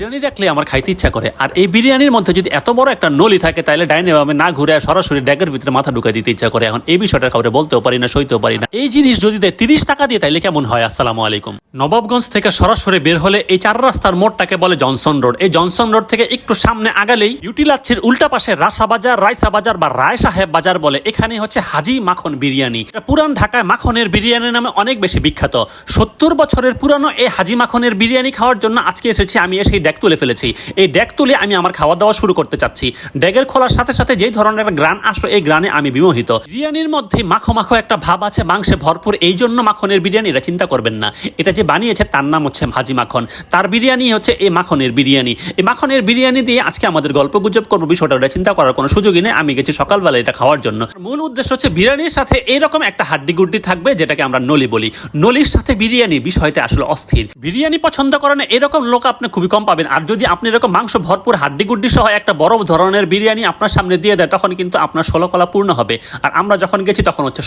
বিরিয়ানি দেখলে আমার খাইতে ইচ্ছা করে। আর এই বিরিয়ানির মধ্যে যদি এত বড় একটা নলি থাকে তাহলে ডাইনে বামে না ঘুরে সরাসরি ড্যাগের ভিতরে মাথা ঢুকাই দিতে ইচ্ছা করে। এখন এই বিষয়টা কাউরে বলতেও পারি না, সইতেও পারি না। এই জিনিস যদি দেয় 30 টাকা দিয়ে তাইলে কেমন হয়? আসসালামু আলাইকুম। নবাবগঞ্জ থেকে সরাসরি বের হলে এই 4 রাস্তার মোড়টাকে বলে জনসন রোড। এই জনসন রোড থেকে একটু সামনে আগালেই ইউটিলাচ্ছির উল্টা পাশে রাসা বাজার, রাইসা বাজার বা রায় সাহেব বাজার বলে, এখানে হচ্ছে হাজি মাখন বিরিয়ানি। পুরান ঢাকায় মাখনের বিরিয়ানি নামে অনেক বেশি বিখ্যাত। 70 বছরের পুরানো এই হাজি মাখনের বিরিয়ানি খাওয়ার জন্য আজকে এসেছি আমি। এসে ড্যাগ তুলে ফেলেছি। এই ড্যাগ তুলে আমি আমার খাওয়া দাওয়া শুরু করতে চাচ্ছি। ড্যাগের খোলার সাথে সাথে যেই ধরনের গ্রান আসলো, এই গ্রানে আমি বিমোহিত। বিরিয়ানির মধ্যে মাখো মাখো একটা ভাব আছে, মাংসে ভরপুর। এই জন্য মাখনের বিরিয়ানি, এটা চিন্তা করবেন না। এটা যে বানিয়েছে তার নাম হচ্ছে হাজি মাখন, তার বিরিয়ানি হচ্ছে এই মাখনের বিরিয়ানি। এই মাখনের বিরিয়ানি দিয়ে আজকে আমাদের গল্প গুজব করবো, বিষয়টা ওটা চিন্তা করার কোনো সুযোগই নেই। আমি গেছি সকালবেলা এটা খাওয়ার জন্য। মূল উদ্দেশ্য হচ্ছে বিরিয়ানির সাথে এইরকম একটা হাড্ডি গুড্ডি থাকবে, যেটাকে আমরা নলি বলি। নলির সাথে বিরিয়ানি, বিষয়টা আসলে অস্থির। বিরিয়ানি পছন্দ করেন এরকম লোক আপনি খুবই কম পাবেন। আর যদি আপনি এরকম মাংস ভরপুর হাড্ডি গুড্ডি সহ একটা বড় ধরনের বিরিয়ানি আপনার সামনে দিয়ে দেয়, তখন কিন্তু আপনার 16 কলা পূর্ণ হবে। আর আমরা যখন গেছি তখন হচ্ছে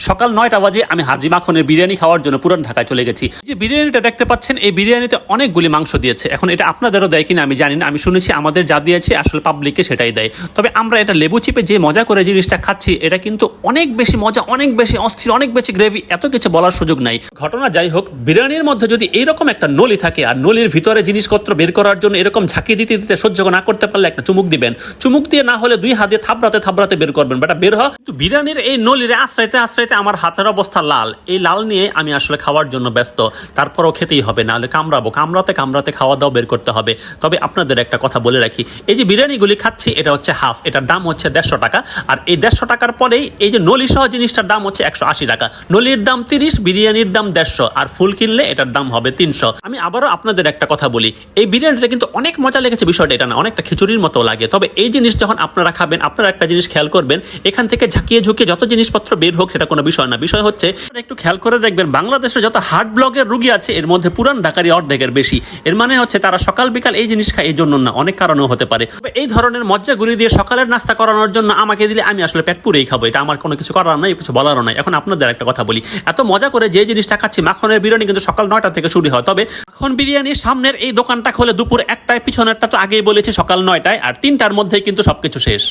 সকাল 9টা বাজে আমি হাজি মাখনের বিরিয়ানি খাওয়ার জন্য পুরান ঢাকায় চলে গেছি। যে বিরিয়ানিটা দেখতে পাচ্ছেন, এই বিরিয়ানিতে অনেকগুলি মাংস দিয়েছে। এখন এটা আপনাদেরও দেয় কিনা আমি জানি না। আমি শুনেছি আমাদের যা দিয়েছে আসলে পাবলিককে সেটাই দেয়। তবে আমরা এটা লেবু চিপে যে মজা করে জিনিসটা খাচ্ছি, এটা কিন্তু অনেক বেশি মজা, অনেক বেশি অস্থির, অনেক বেশি গ্রেভি। এত কিছু বলার সুযোগ নাই। ঘটনা যাই হোক, বিরিয়ানির মধ্যে যদি এইরকম একটা নলি থাকে আর নলির ভিতরে জিনিসপত্র বের করার জন্য এরকম ঝাঁকি দিতে দিতে সহ্য না করতে পারলে একটা চুমুক দিবেন। চুমুক দিয়ে না হলে 2 হাত দিয়ে থাবড়াতে বের করবেন। বেটা বের হয়। কিন্তু বিরিয়ানির এই নলিরে আশ্রাইতে আমার হাতের অবস্থা লাল। এই লাল নিয়ে আমি আসলে খাওয়ার জন্য ব্যস্ত। তারপরও খেতেই হবে, না হলে কামড়াতে খাওয়া দাওয়া বের করতে হবে। তবে আপনাদের একটা কথা বলে রাখি, এই যে বিরিয়ানিগুলি খাচ্ছি এটা হচ্ছে হাফ, এটার দাম হচ্ছে 150 টাকা। আর এই 150 টাকার পরেই এই যে নলি সহ জিনিসটার দাম হচ্ছে 180 টাকা। নলির দাম 30, বিরিয়ানির দাম 150, আর ফুল কিনলে এটার দাম হবে 300। আমি আবারও আপনাদের একটা কথা বলি, এই বিরিয়ানিটা কিন্তু অনেক মজা লেগেছে। বিষয়টা এটা না, অনেকটা খিচুড়ির মতো লাগে। তবে এই জিনিস যখন আপনারা খাবেন, আপনারা একটা জিনিস খেয়াল করবেন, এখান থেকে ঝাঁকিয়ে ঝুঁকিয়ে যত জিনিসপত্র বের হোক সেটা কোনো বিষয় না। বিষয় হচ্ছে একটু খেয়াল করে দেখবেন, বাংলাদেশে যত হার্ট ব্লকের রোগী আছে এর মধ্যে পুরান ঢাকারই অর্ধেকের বেশি। এর মানে হচ্ছে তারা সকাল বিকাল এই জিনিস খায়, এই জন্য না, অনেক কারণেও হতে পারে। তবে এই ধরনের মজ্জাগুলি দিয়ে সকালের নাস্তা করানোর জন্য আমাকে দিলে আমি আসলে পেট পুরেই খাবো। এটা আমার কোনো কিছু করার নাই, কিছু বলারও নাই। এখন আপনাদের একটা কথা বলি, এত মজা করে যে জিনিসটা খাচ্ছি, মাখনের বিরিয়ানি কিন্তু সকাল 9টা থেকে শুরু হয়। তবে মাখন বিরিয়ানির সামনের এই দোকানটা খোলে দুপুর 1টায়, পিছনেরটা তো আগেই বলেছি সকাল 9টায়, আর 3টার মধ্যেই কিন্তু সবকিছু শেষ।